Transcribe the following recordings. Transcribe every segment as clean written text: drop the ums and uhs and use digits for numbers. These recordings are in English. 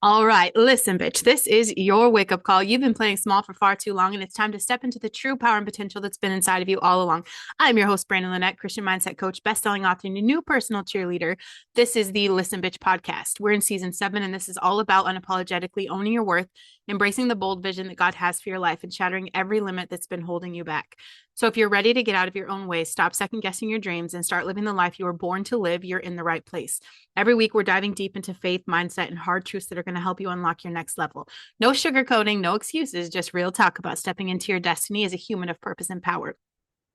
All right, listen, bitch. This is your wake up call. You've been playing small for far too long, and it's time to step into the true power and potential that's been inside of you all along. I'm your host, Brandon Lynette, Christian mindset coach, best-selling author, and your new personal cheerleader. This is the Listen Bitch podcast. We're in season 7, and this is all about unapologetically owning your worth, embracing the bold vision that God has for your life, and shattering every limit that's been holding you back. So if you're ready to get out of your own way, stop second guessing your dreams, and start living the life you were born to live, you're in the right place. Every week, we're diving deep into faith, mindset, and hard truths that are going to help you unlock your next level. No sugarcoating, no excuses, just real talk about stepping into your destiny as a human of purpose and power.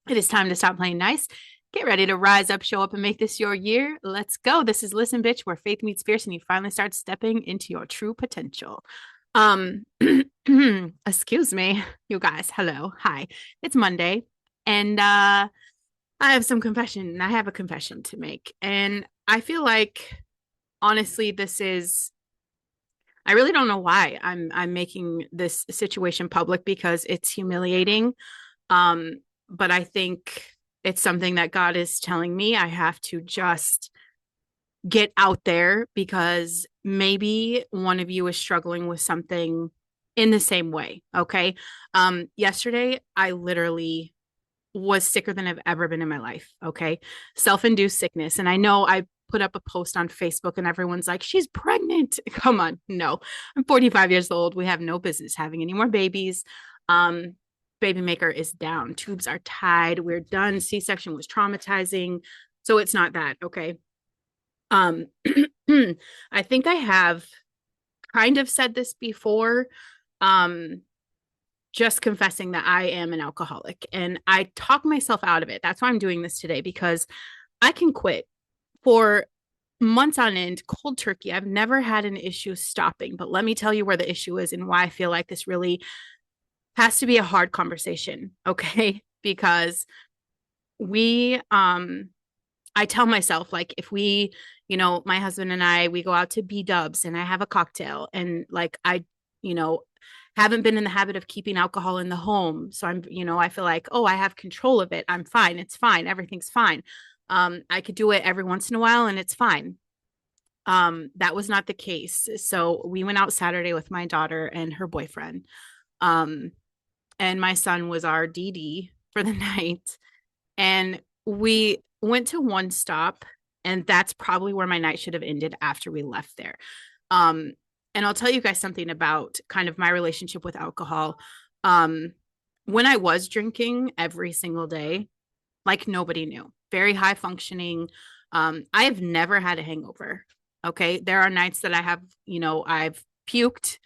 It is time to stop playing nice. Get ready to rise up, show up, and make this your year. Let's go. This is Listen Bitch, where faith meets fierce and you finally start stepping into your true potential. Um, excuse me, you guys. Hello. Hi. It's Monday. And I have some confession. I have a confession to make. And I feel like honestly, I really don't know why I'm making this situation public because it's humiliating. But I think it's something that God is telling me I have to just get out there because maybe one of you is struggling with something in the same way. Okay. Yesterday I literally was sicker than I've ever been in my life. Okay. Self-induced sickness. And I know I put up a post on Facebook and everyone's like, she's pregnant. Come on. No, I'm 45 years old. We have no business having any more babies. Um, Baby maker is down. Tubes are tied. We're done. C-section was traumatizing. So it's not that. Okay. Um, I think I have kind of said this before. Um, just confessing that I am an alcoholic and I talk myself out of it. That's why I'm doing this today because I can quit for months on end, cold turkey. I've never had an issue stopping, but let me tell you where the issue is and why I feel like this really has to be a hard conversation. Okay. Because I tell myself, like, if my husband and we go out to B Dubs and I have a cocktail and like, you know, haven't been in the habit of keeping alcohol in the home. So I feel like, oh, I have control of it. I'm fine. It's fine. Everything's fine. I could do it every once in a while and it's fine. That was not the case. So we went out Saturday with my daughter and her boyfriend. Um, and my son was our DD for the night. And we went to one stop, and that's probably where my night should have ended after we left there. Um, and I'll tell you guys something about kind of my relationship with alcohol. Um, when I was drinking every single day, like nobody knew, very high functioning. I have never had a hangover. Okay. There are nights that I've puked,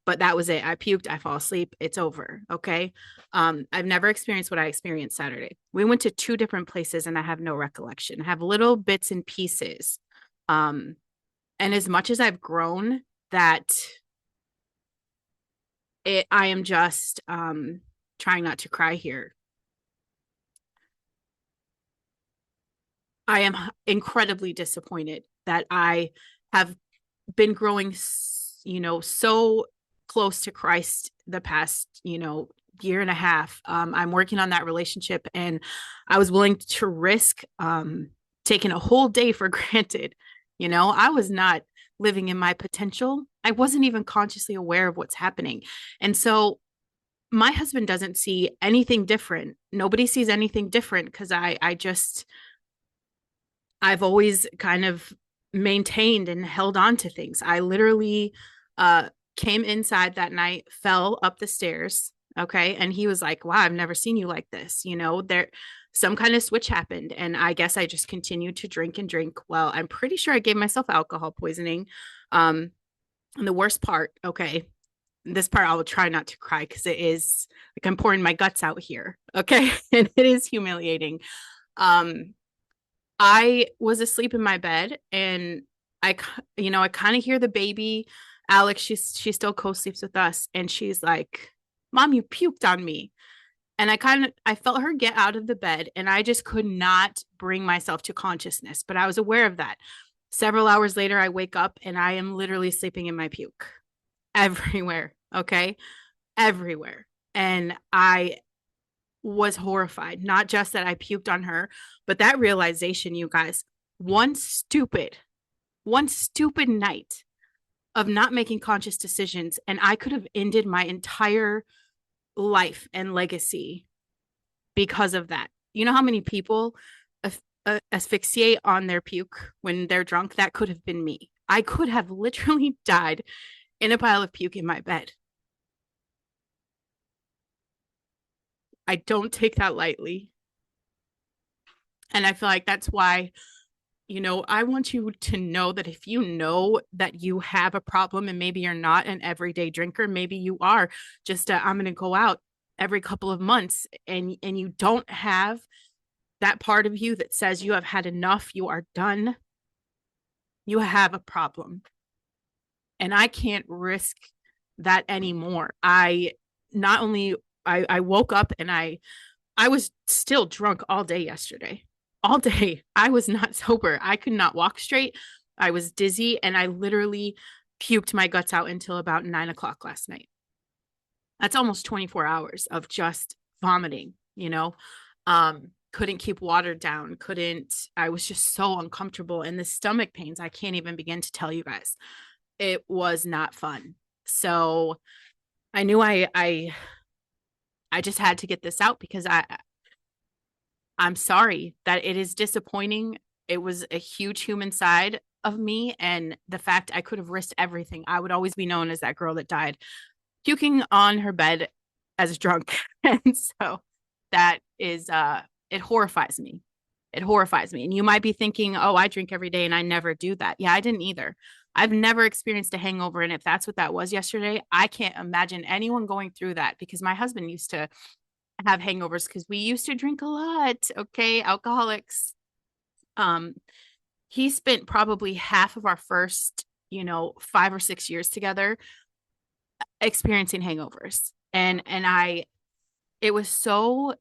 but that was it. I puked, I fall asleep, it's over. Okay. I've never experienced what I experienced Saturday. We went to two different places and I have no recollection. I have little bits and pieces. Um, and as much as I've grown, that I am just trying not to cry here. I am incredibly disappointed that I have been growing, so close to Christ the past, year and a half. I'm working on that relationship and I was willing to risk taking a whole day for granted. I was not living in my potential. I wasn't even consciously aware of what's happening. And so my husband doesn't see anything different. Nobody sees anything different because I've always kind of maintained and held on to things. I literally came inside that night, fell up the stairs. Okay. And he was like, wow, I've never seen you like this. Some kind of switch happened. And I guess I just continued to drink and drink. Well, I'm pretty sure I gave myself alcohol poisoning. And the worst part, okay, this part I will try not to cry because it is like I'm pouring my guts out here. Okay. And it is humiliating. Um, I was asleep in my bed and I kind of hear the baby, Alex, she still co-sleeps with us. And she's like, Mom, you puked on me. And I felt her get out of the bed and I just could not bring myself to consciousness, but I was aware of that. Several hours later, I wake up and I am literally sleeping in my puke everywhere. Okay. Everywhere. And I was horrified, not just that I puked on her, but that realization, you guys, one stupid night of not making conscious decisions. And I could have ended my entire life and legacy because of that. You know how many people asphyxiate on their puke when they're drunk? That could have been me. I could have literally died in a pile of puke in my bed. I don't take that lightly. And I feel like that's why, I want you to know that if you know that you have a problem and maybe you're not an everyday drinker, maybe you are just I'm going to go out every couple of months, and you don't have that part of you that says you have had enough, you are done, you have a problem. And I can't risk that anymore. I not only I woke up and I was still drunk all day yesterday. All day. I was not sober. I could not walk straight. I was dizzy, and I literally puked my guts out until about 9 o'clock last night. That's almost 24 hours of just vomiting. Couldn't keep water down. I was just so uncomfortable. And the stomach pains, I can't even begin to tell you guys. It was not fun. So I knew I just had to get this out because I'm sorry that it is disappointing. It was a huge human side of me, and the fact I could have risked everything. I would always be known as that girl that died puking on her bed as drunk. And so that is it horrifies me. It horrifies me. And you might be thinking, "Oh, I drink every day and I never do that." Yeah, I didn't either. I've never experienced a hangover, and if that's what that was yesterday, I can't imagine anyone going through that, because my husband used to have hangovers because we used to drink a lot. Okay, alcoholics. Um, he spent probably half of our first, 5 or 6 years together experiencing hangovers. And it was so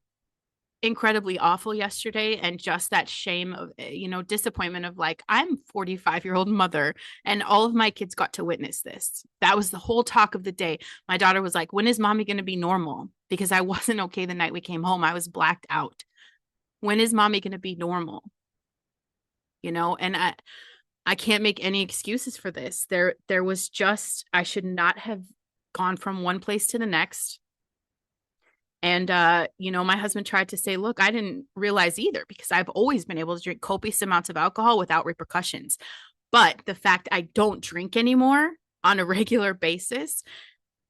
incredibly awful yesterday, and just that shame of, disappointment of like, I'm 45-year-old mother and all of my kids got to witness this. That was the whole talk of the day. My daughter was like, when is mommy going to be normal? Because I wasn't okay the night we came home. I was blacked out. When is mommy going to be normal? And I can't make any excuses for this. There was just, I should not have gone from one place to the next. And my husband tried to say, look, I didn't realize either, because I've always been able to drink copious amounts of alcohol without repercussions. But the fact I don't drink anymore on a regular basis,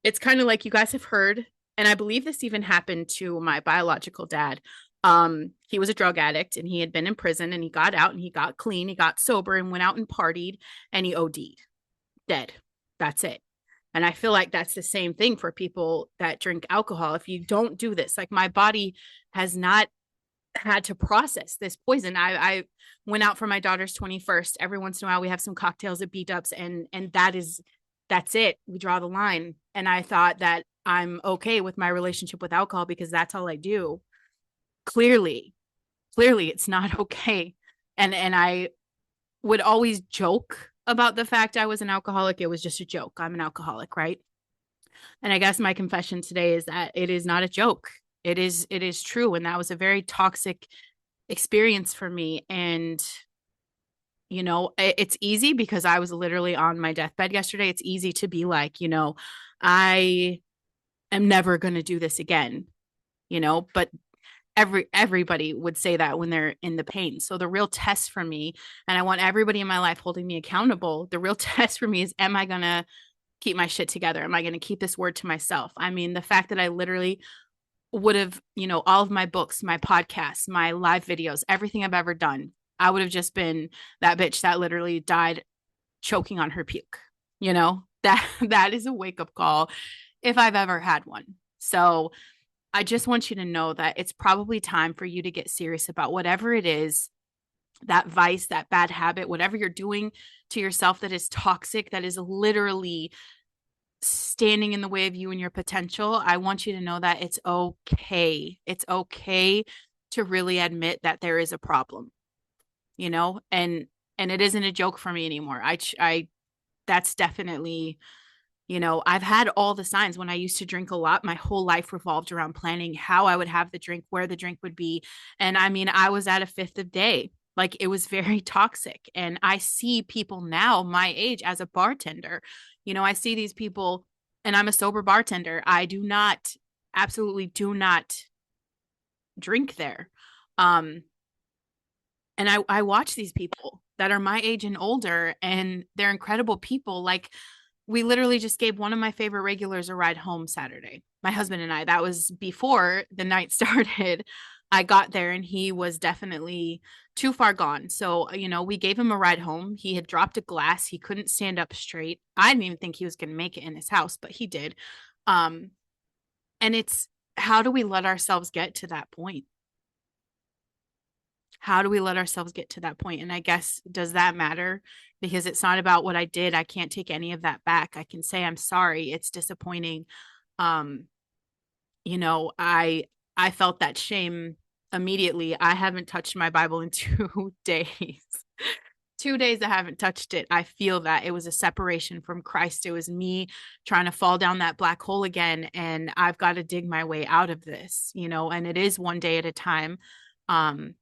it's kind of like you guys have heard, and I believe this even happened to my biological dad. He was a drug addict, and he had been in prison, and he got out and he got clean, he got sober and went out and partied, and he OD'd, dead. That's it. And I feel like that's the same thing for people that drink alcohol. If you don't do this, like, my body has not had to process this poison. I went out for my daughter's 21st. Every once in a while we have some cocktails at B-dubs, and that's it. We draw the line. And I thought that I'm okay with my relationship with alcohol because that's all I do. Clearly it's not okay. And I would always joke about the fact I was an alcoholic. It was just a joke. I'm an alcoholic, right? And I guess my confession today is that it is not a joke. It is true. And that was a very toxic experience for me. And it's easy because I was literally on my deathbed yesterday. It's easy to be like, I am never going to do this again, but everybody would say that when they're in the pain. So the real test for me, and I want everybody in my life holding me accountable, the real test for me is, am I going to keep my shit together? Am I going to keep this word to myself? I mean, the fact that I literally would have, all of my books, my podcasts, my live videos, everything I've ever done, I would have just been that bitch that literally died choking on her puke. That is a wake-up call if I've ever had one. So I just want you to know that it's probably time for you to get serious about whatever it is, that vice, that bad habit, whatever you're doing to yourself that is toxic, that is literally standing in the way of you and your potential. I want you to know that it's okay. It's okay to really admit that there is a problem, and it isn't a joke for me anymore. I that's definitely, I've had all the signs. When I used to drink a lot, my whole life revolved around planning how I would have the drink, where the drink would be. And I mean, I was at a fifth of day Like it was very toxic. And I see people now my age as a bartender. I see these people and I'm a sober bartender. I do not, absolutely do not drink there. Um, and I watch these people that are my age and older, and they're incredible people. Like we literally just gave one of my favorite regulars a ride home Saturday. My husband and I, that was before the night started. I got there and he was definitely too far gone. So, we gave him a ride home. He had dropped a glass. He couldn't stand up straight. I didn't even think he was going to make it in his house, but he did. Um, and it's how do we let ourselves get to that point? How do we let ourselves get to that point? And I guess, does that matter? Because it's not about what I did. I can't take any of that back. I can say I'm sorry. It's disappointing. Um, I felt that shame immediately. I haven't touched my Bible in 2 days. 2 days I haven't touched it. I feel that it was a separation from Christ. It was me trying to fall down that black hole again. And I've got to dig my way out of this, and it is one day at a time. Um,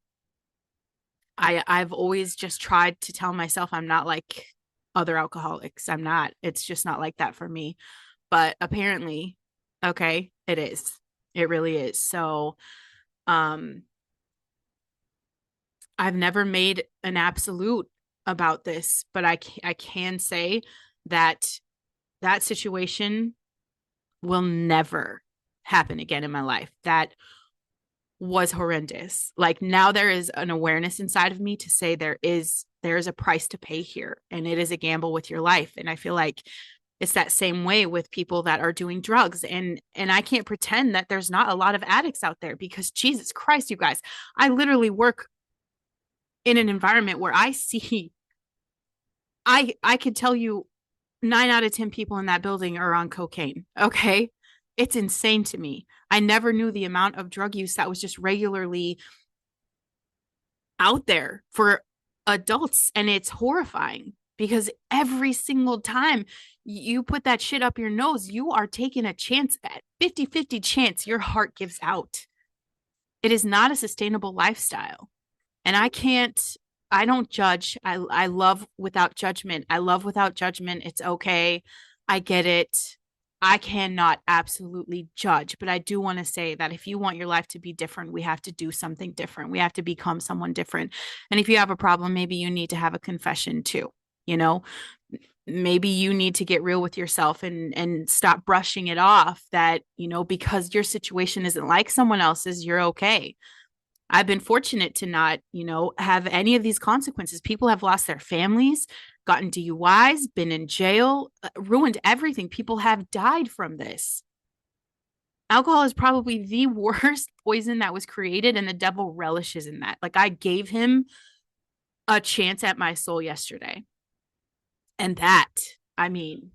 I've always just tried to tell myself I'm not like other alcoholics. I'm not. It's just not like that for me. But apparently, okay, it is. It really is. So, um, I've never made an absolute about this, but I can say that that situation will never happen again in my life. That was horrendous. Like now there is an awareness inside of me to say there is a price to pay here and it is a gamble with your life. And I feel like it's that same way with people that are doing drugs. And I can't pretend that there's not a lot of addicts out there because Jesus Christ, you guys, I literally work in an environment where I see I could tell you 9 out of 10 people in that building are on cocaine. Okay. It's insane to me. I never knew the amount of drug use that was just regularly out there for adults. And it's horrifying because every single time you put that shit up your nose, you are taking a chance at 50-50 chance your heart gives out. It is not a sustainable lifestyle. And I don't judge. I love without judgment. I love without judgment. It's okay. I get it. I cannot absolutely judge, but I do want to say that if you want your life to be different, we have to do something different. We have to become someone different. And if you have a problem, maybe you need to have a confession too. You know, maybe you need to get real with yourself and stop brushing it off that, because your situation isn't like someone else's, you're okay. I've been fortunate to not, have any of these consequences. People have lost their families, gotten DUIs, been in jail, ruined everything. People have died from this. Alcohol is probably the worst poison that was created, and the devil relishes in that. Like, I gave him a chance at my soul yesterday. And I mean,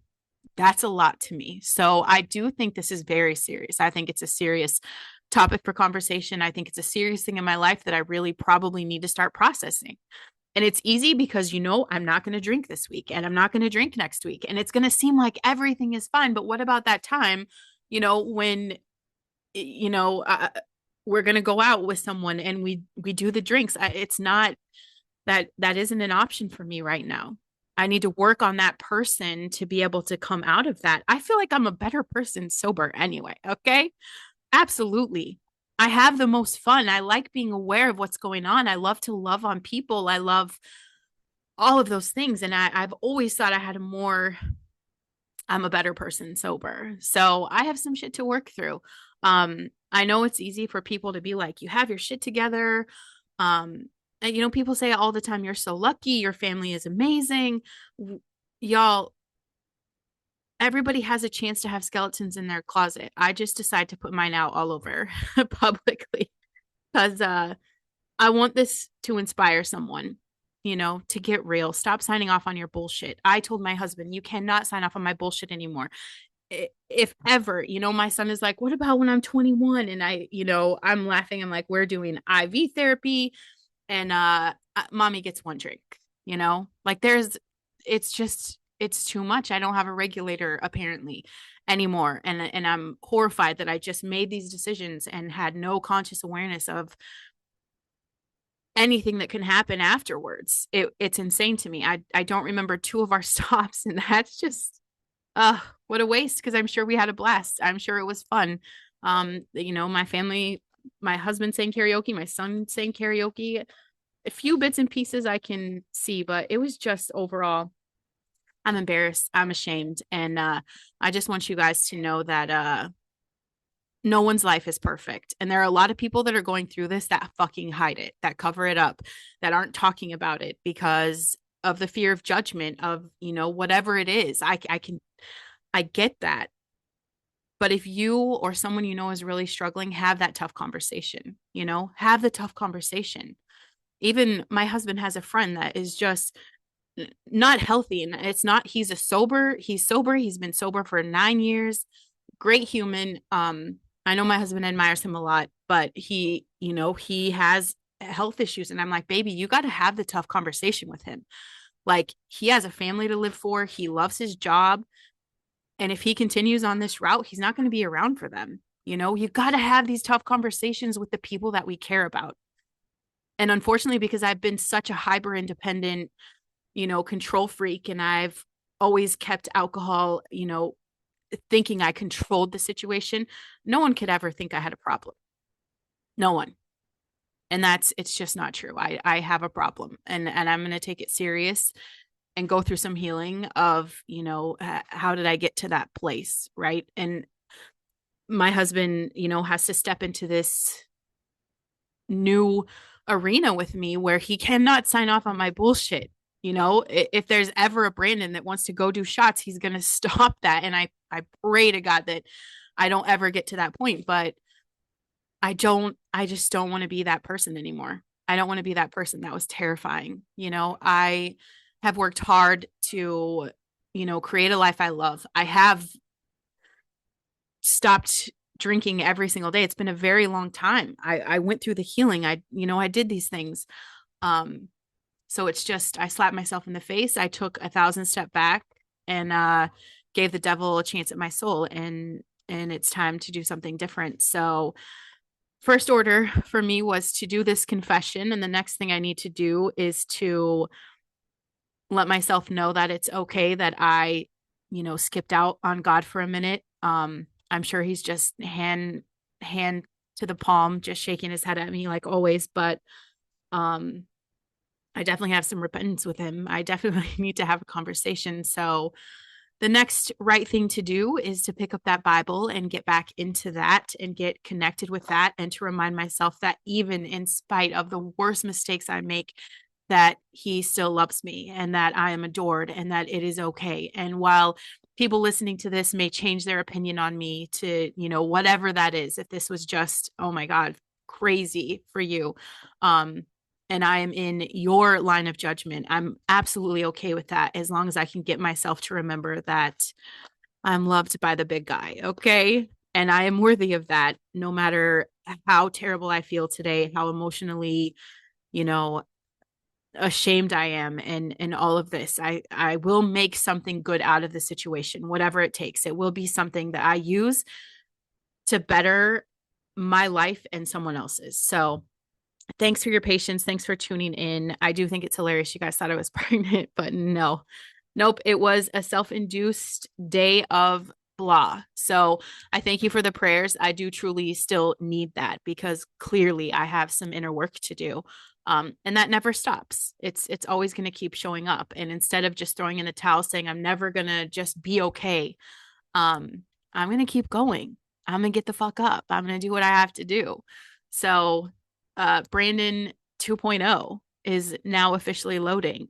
that's a lot to me. So I do think this is very serious. I think it's a serious topic for conversation. I think it's a serious thing in my life that I really probably need to start processing. And it's easy because, I'm not going to drink this week and I'm not going to drink next week. And it's going to seem like everything is fine. But what about that time, when, you know, uh, we're going to go out with someone and we do the drinks? It's not that isn't an option for me right now. I need to work on that person to be able to come out of that. I feel like I'm a better person sober anyway. Okay. Absolutely. I have the most fun. I like being aware of what's going on. I love to love on people. I love all of those things. And I've always thought I'm a better person sober. So I have some shit to work through. I know it's easy for people to be like, you have your shit together. And people say all the time, you're so lucky. Your family is amazing. Y'all, everybody has a chance to have skeletons in their closet. I just decide to put mine out all over publicly because I want this to inspire someone, to get real. Stop signing off on your bullshit. I told my husband, you cannot sign off on my bullshit anymore. If ever, my son is like, what about when I'm 21? And I'm laughing. I'm like, we're doing IV therapy and mommy gets one drink, like it's too much. I don't have a regulator apparently anymore. And I'm horrified that I just made these decisions and had no conscious awareness of anything that can happen afterwards. It's insane to me. I don't remember two of our stops, and that's just what a waste, because I'm sure we had a blast. I'm sure it was fun. My family, my husband sang karaoke, my son sang karaoke. A few bits and pieces I can see, but it was just overall, I'm embarrassed. I'm ashamed. And I just want you guys to know that no one's life is perfect. And there are a lot of people that are going through this that fucking hide it, that cover it up, that aren't talking about it because of the fear of judgment, of, whatever it is. I get that. But if you or someone is really struggling, have that tough conversation, have the tough conversation. Even my husband has a friend that is just not healthy. And it's not, he's sober. He's been sober for 9 years. Great human. I know my husband admires him a lot, but he has health issues. And I'm like, baby, you got to have the tough conversation with him. Like, he has a family to live for. He loves his job. And if he continues on this route, he's not going to be around for them. You've got to have these tough conversations with the people that we care about. And unfortunately, because I've been such a hyper independent, control freak, and I've always kept alcohol, thinking I controlled the situation, no one could ever think I had a problem. No one. And it's just not true. I have a problem, and I'm going to take it serious and go through some healing of, how did I get to that place? Right. And my husband, has to step into this new arena with me where he cannot sign off on my bullshit. If there's ever a Brandon that wants to go do shots, he's going to stop that. And I pray to God that I don't ever get to that point, but I just don't want to be that person anymore. I don't want to be that person. That was terrifying. I have worked hard to, create a life I love. I have stopped drinking every single day. It's been a very long time. I went through the healing. I did these things. So it's just, I slapped myself in the face. I took 1,000 step back and gave the devil a chance at my soul, and it's time to do something different. So first order for me was to do this confession. And the next thing I need to do is to let myself know that it's okay that I, skipped out on God for a minute. I'm sure he's just hand to the palm, just shaking his head at me like always. But I definitely have some repentance with him. I definitely need to have a conversation. So the next right thing to do is to pick up that Bible and get back into that and get connected with that, and to remind myself that even in spite of the worst mistakes I make, that he still loves me, and that I am adored, and that it is okay. And while people listening to this may change their opinion on me to, whatever that is, if this was just, oh my God, crazy for you, and I am in your line of judgment, I'm absolutely okay with that, as long as I can get myself to remember that I'm loved by the big guy. Okay. And I am worthy of that, no matter how terrible I feel today, how emotionally, you know, ashamed I am, and all of this. I will make something good out of the situation, whatever it takes. It will be something that I use to better my life and someone else's. So thanks for your patience. Thanks for tuning in. I do think it's hilarious. You guys thought I was pregnant, but no. Nope. It was a self-induced day of blah. So I thank you for the prayers. I do truly still need that, because clearly I have some inner work to do. And that never stops. It's always going to keep showing up. And instead of just throwing in the towel saying I'm never going to just be okay, I'm going to keep going. I'm going to get the fuck up. I'm going to do what I have to do. So Brandon 2.0 is now officially loading.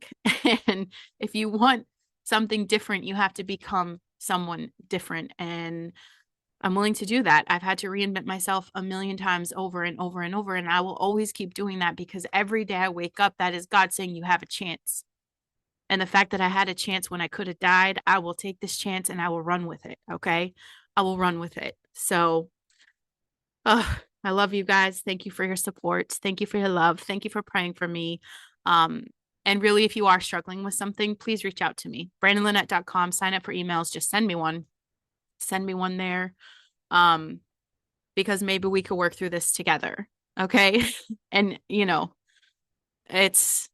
And if you want something different, you have to become someone different. And I'm willing to do that. I've had to reinvent myself a million times over and over and over. And I will always keep doing that, because every day I wake up, that is God saying you have a chance. And the fact that I had a chance when I could have died, I will take this chance and I will run with it. Okay. I will run with it. So, I love you guys. Thank you for your support. Thank you for your love. Thank you for praying for me. And really, if you are struggling with something, please reach out to me. BrandonLynette.com. Sign up for emails. Just send me one. Send me one there. Because maybe we could work through this together. Okay. And, It's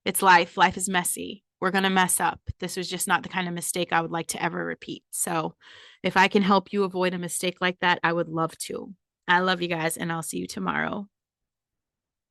it's life. Life is messy. We're going to mess up. This was just not the kind of mistake I would like to ever repeat. So, if I can help you avoid a mistake like that, I would love to. I love you guys, and I'll see you tomorrow.